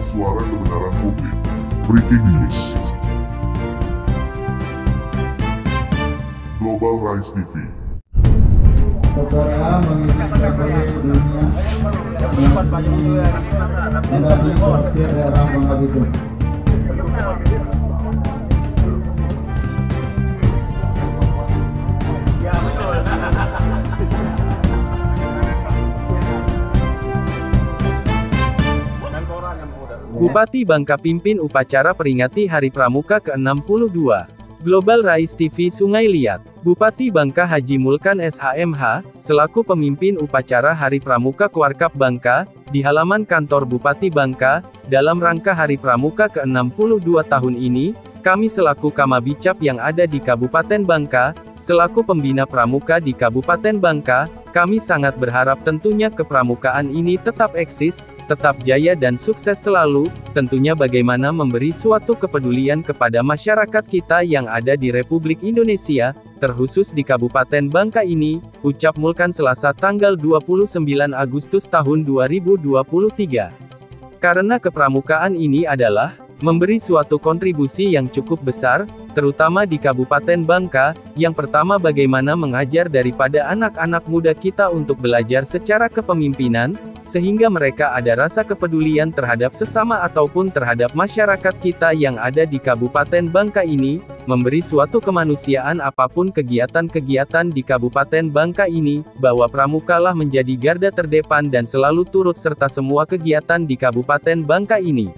suara kebenaran publik. Breaking News. Global Rise TV. Saudara menginginkan proyek dunia tidak disortir daerah Bangka. Bupati Bangka pimpin upacara peringati Hari Pramuka ke-62. Global Rise TV Sungai Liat. Bupati Bangka Haji Mulkan SHMH, selaku pemimpin upacara Hari Pramuka Kuarkap Bangka, di halaman kantor Bupati Bangka, dalam rangka Hari Pramuka ke-62 tahun ini, kami selaku Kamabicap yang ada di Kabupaten Bangka, selaku pembina pramuka di Kabupaten Bangka, kami sangat berharap tentunya kepramukaan ini tetap eksis, tetap jaya dan sukses selalu, tentunya bagaimana memberi suatu kepedulian kepada masyarakat kita yang ada di Republik Indonesia, terkhusus di Kabupaten Bangka ini, ucap Mulkan Selasa tanggal 29 Agustus tahun 2023. Karena kepramukaan ini adalah memberi suatu kontribusi yang cukup besar, terutama di Kabupaten Bangka, yang pertama bagaimana mengajar daripada anak-anak muda kita untuk belajar secara kepemimpinan, sehingga mereka ada rasa kepedulian terhadap sesama ataupun terhadap masyarakat kita yang ada di Kabupaten Bangka ini, memberi suatu kemanusiaan apapun kegiatan-kegiatan di Kabupaten Bangka ini, bahwa pramukalah menjadi garda terdepan dan selalu turut serta semua kegiatan di Kabupaten Bangka ini.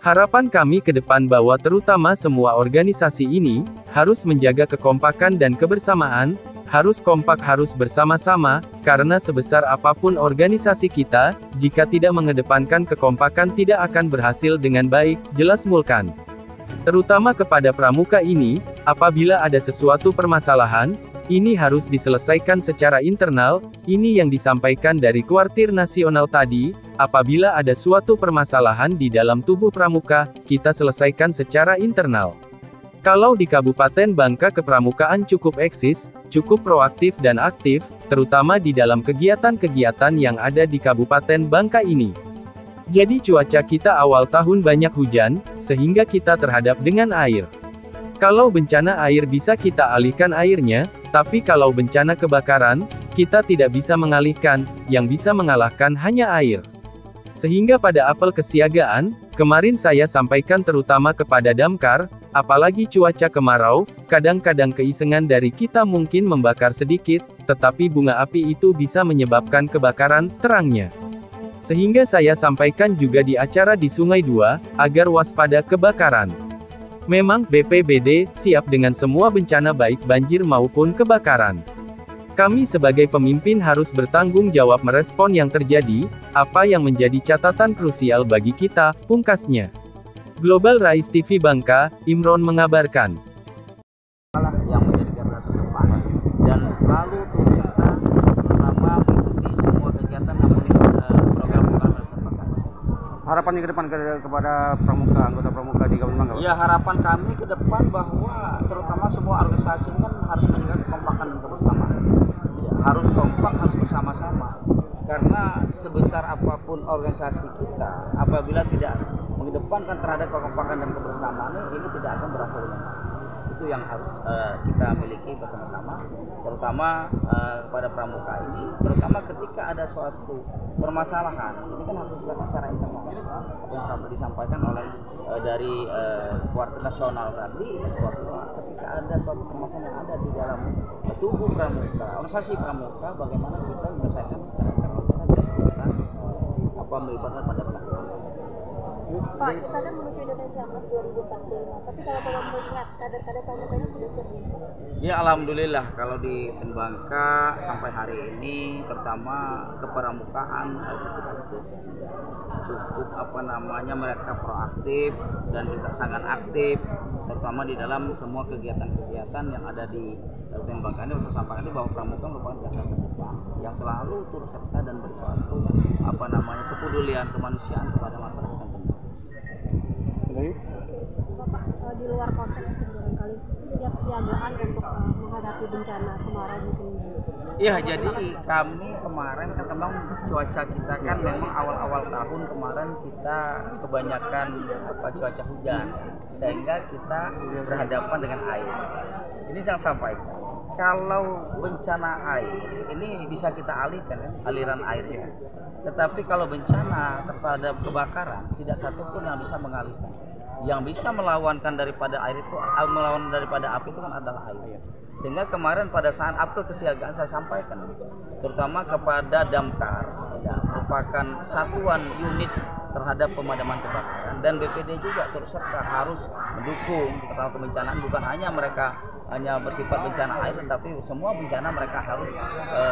Harapan kami ke depan bahwa terutama semua organisasi ini, harus menjaga kekompakan dan kebersamaan, harus kompak harus bersama-sama, karena sebesar apapun organisasi kita, jika tidak mengedepankan kekompakan tidak akan berhasil dengan baik, jelas Mulkan. Terutama kepada pramuka ini, apabila ada sesuatu permasalahan, ini harus diselesaikan secara internal, ini yang disampaikan dari Kuartir Nasional tadi, apabila ada suatu permasalahan di dalam tubuh pramuka, kita selesaikan secara internal. Kalau di Kabupaten Bangka kepramukaan cukup eksis, cukup proaktif dan aktif, terutama di dalam kegiatan-kegiatan yang ada di Kabupaten Bangka ini. Jadi cuaca kita awal tahun banyak hujan, sehingga kita terhadap dengan air. Kalau bencana air bisa kita alihkan airnya, tapi kalau bencana kebakaran, kita tidak bisa mengalihkan, yang bisa mengalahkan hanya air. Sehingga pada apel kesiagaan, kemarin saya sampaikan terutama kepada Damkar, apalagi cuaca kemarau, kadang-kadang keisengan dari kita mungkin membakar sedikit, tetapi bunga api itu bisa menyebabkan kebakaran, terangnya. Sehingga saya sampaikan juga di acara di Sungai Dua, agar waspada kebakaran. Memang, BPBD, siap dengan semua bencana baik banjir maupun kebakaran. Kami sebagai pemimpin harus bertanggung jawab merespon yang terjadi, apa yang menjadi catatan krusial bagi kita, pungkasnya. Global Rise TV Bangka, Imron mengabarkan. Yang menjadi garda terdepan, dan selalu turut serta, terutama mengikuti semua kegiatan program-program yang terpakai. Harapannya ke depan kepada pramuka, anggota pramuka di Kabupaten Bangka? Ya, harapan kami ke depan bahwa terutama semua organisasi ini kan harus menjaga kekompakan dan kebersamaan. Ya, harus kompak, harus bersama-sama. Karena sebesar apapun organisasi kita, apabila tidak mengedepankan terhadap kekompakan dan kebersamaan, ini tidak akan berhasil dengan baik. Itu yang harus kita miliki bersama-sama, terutama kepada pramuka ini, terutama ketika ada suatu permasalahan, ini kan harus diselesaikan secara internal. Apa yang disampaikan oleh dari Kuartir Nasional tadi, bahwa ketika ada suatu permasalahan yang ada di dalam tubuh pramuka, organisasi pramuka, bagaimana kita menyelesaikan secara internal, kita melibatkan pada pihak polisi. Pak, kita kan menuju Indonesia Emas 2045, tapi kalau melihat kader-kader pramukanya sudah siap? Ya, alhamdulillah kalau di Bangka sampai hari ini, terutama kepramukaan cukup eksis, cukup mereka proaktif dan juga sangat aktif, terutama di dalam semua kegiatan-kegiatan yang ada di Kabupaten Bangka ini. Saya sampaikan bahwa pramuka merupakan garda terdepan yang selalu turut serta dan bersuatu kepedulian kemanusiaan kepada masyarakat. Bapak, di luar konteks barangkali siap siagaan untuk menghadapi bencana bencana kemarau mungkin? Iya, jadi kami kemarin kan memang cuaca kita kan memang awal-awal tahun kemarin kita kebanyakan cuaca hujan, sehingga kita berhadapan dengan air. Ini saya sampaikan, kalau bencana air ini bisa kita alihkan kan, aliran airnya. Tetapi kalau bencana terhadap kebakaran tidak satu pun yang bisa mengalihkan. Yang bisa melawan daripada air itu, melawan daripada api itu kan adalah air. Sehingga kemarin pada saat apel kesiagaan saya sampaikan, terutama kepada Damkar, ya, merupakan satuan unit terhadap pemadaman kebakaran, dan BPD juga turut serta harus mendukung terhadap kebencanaan, bukan hanya mereka hanya bersifat bencana air, tetapi semua bencana mereka harus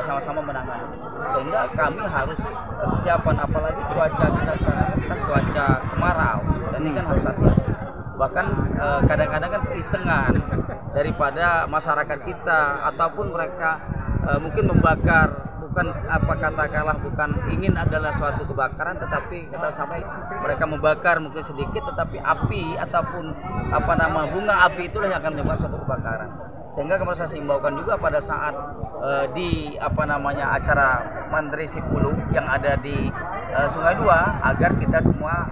sama-sama menangani. Sehingga kami harus persiapan, apalagi cuaca kita sekarang kan cuaca kemarau, dan ini kan harus hati-hati. Bahkan kadang-kadang kan keisengan daripada masyarakat kita, ataupun mereka mungkin membakar, bukan katakanlah bukan ingin adalah suatu kebakaran, tetapi kita sampai mereka membakar mungkin sedikit, tetapi api ataupun bunga api itulah yang akan menyebabkan suatu kebakaran. Sehingga kemarin saya himbaukan juga pada saat di acara Mandri Sipulu yang ada di Sungai Dua, agar kita semua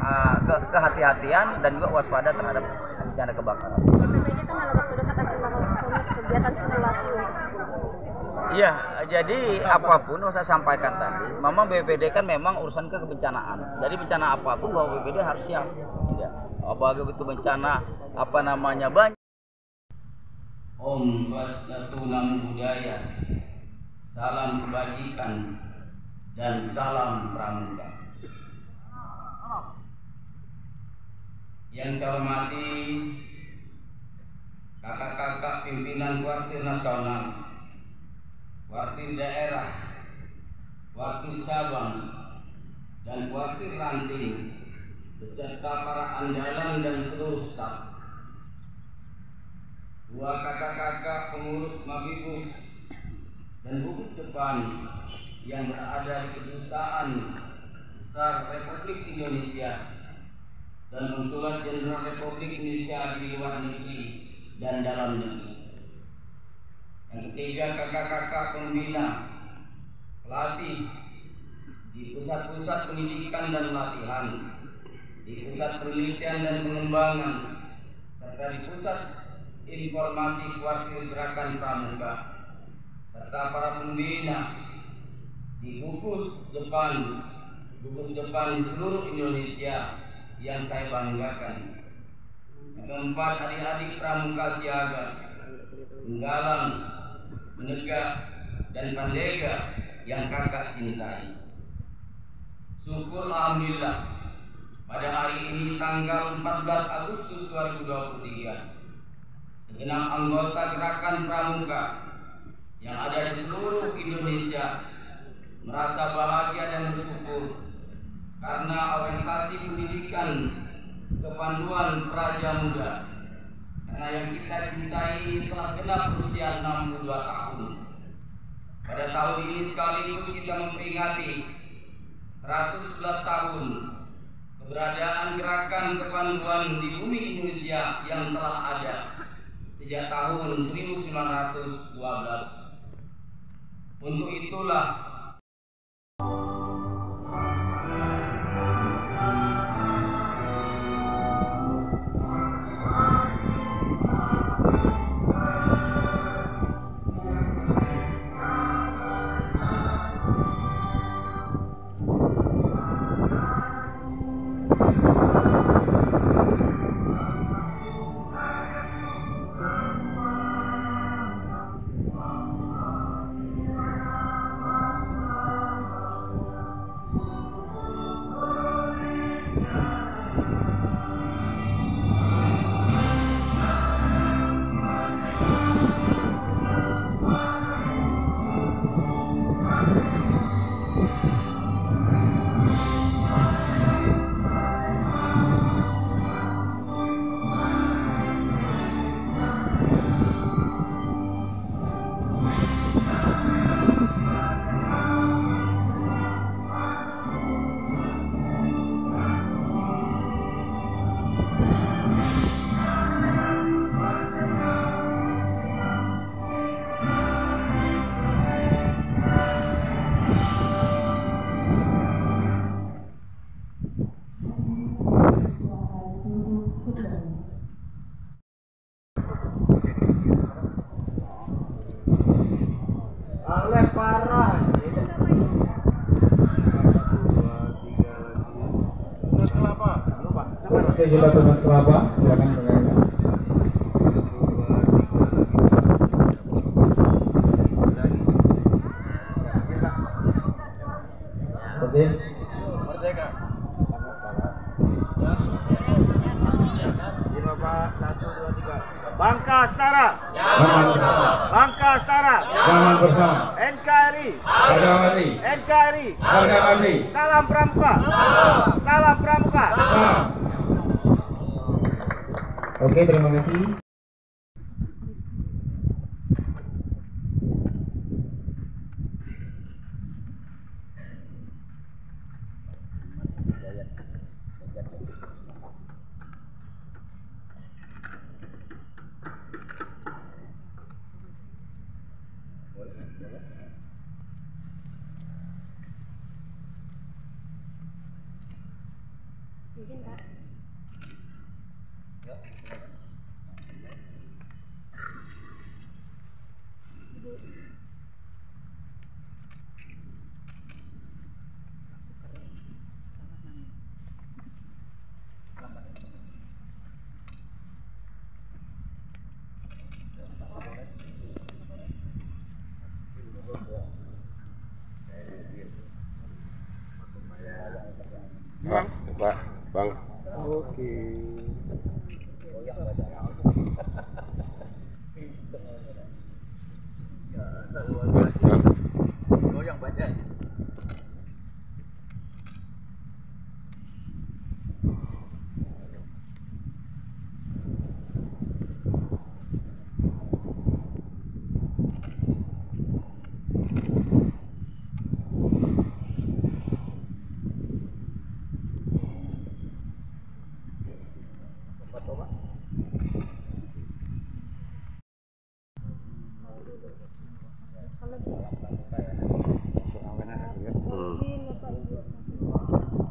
kehati-hatian dan juga waspada terhadap bencana kebakaran. BPBD kan dalam waktu dekat akan melakukan kegiatan simulasi. Iya, jadi apapun saya sampaikan tadi, memang BPBD kan memang urusan kebencanaan. Jadi bencana apapun bahwa BPBD harus siap. Ya, apalagi itu bencana banyak. Om Fasatu Namo Buddhaya, salam kebajikan dan salam pramuka. Yang saya hormati kakak-kakak pimpinan Kuartir Nasional, Kuartir Daerah, Kuartir Cabang, dan Kuartir Ranting, beserta para andalan dan seluruh staf. Dua kakak-kakak pengurus Mabibus dan gugus depan yang berada di Kedutaan Besar Republik Indonesia dan Konsulat Jenderal Republik Indonesia di luar negeri dan dalam negeri. Yang ketiga, kakak-kakak pembina, pelatih di pusat-pusat pendidikan dan latihan, di pusat penelitian dan pengembangan, serta di pusat informasi Kuartir Gerakan Pramuka, serta para pembina di gugus depan di seluruh Indonesia yang saya banggakan. Yang keempat, adik-adik Pramuka Siaga, Penggalang, Menegak, dan Pandega yang kakak cintai. Syukur alhamdulillah, pada hari ini tanggal 14 Agustus 2023, segenap anggota Gerakan Pramuka yang ada di seluruh Indonesia merasa bahagia dan bersyukur karena organisasi pendidikan kepanduan Praja Muda, karena yang kita cintai telah genap berusia 62 tahun. Pada tahun ini sekaligus kita memperingati 111 tahun keberadaan Gerakan Kepanduan di bumi Indonesia yang telah ada sejak tahun 1912. Untuk itulah Oke, kita tunas kelapa. Silakan kakaknya. Oke. Bangka Setara, Jangan bersama. Bangka Setara, Jangan bersama. NKRI, Harga mati. NKRI, Harga mati. salam pramuka, salam pramuka. Salam. Oke, terima kasih. Izin Kak. Bang. Goyang badan.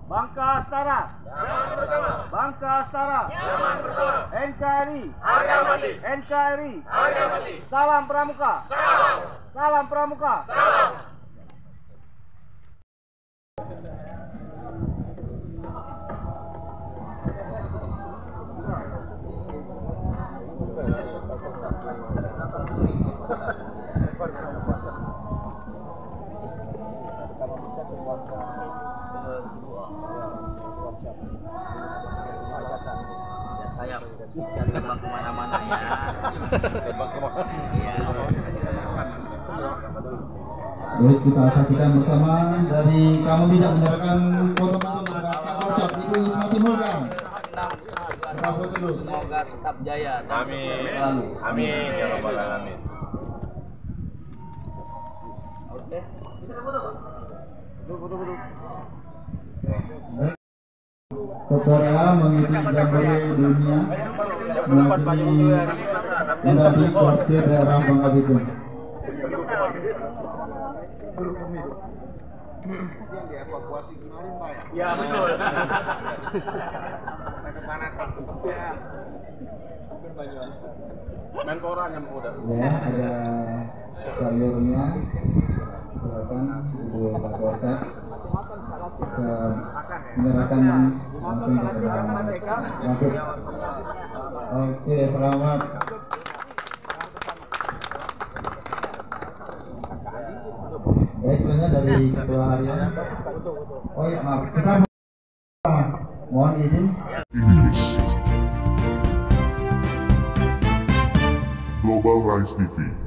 Bangka Setara, Bangka Setara, NKRI, NKRI, salam pramuka, salam pramuka. Ya saya terbang kemana-mana ya. Terbang kemana? Iya. Baik, kita saksikan bersama dari kamu tidak menyerahkan foto ucap Ibu Yusma Timurkan. Kita foto dulu. Semoga tetap jaya. Amin. Selalu. Amin ya rabbal alamin. Oke. Kita foto, Pak. Baik. Korea mengikuti Jambore dunia menjadi kortir daerah Bangka Belitung. Ya betul. Menpora yang udah. Ya, ada sayurnya. Silakan Ibu Kapolda bisa menyerahkan langsung kepada Wakil. Oke, selamat. Baik, selanjutnya dari Ketua Harian. Oh ya, maaf. Kita mohon izin. English. Global Rise TV.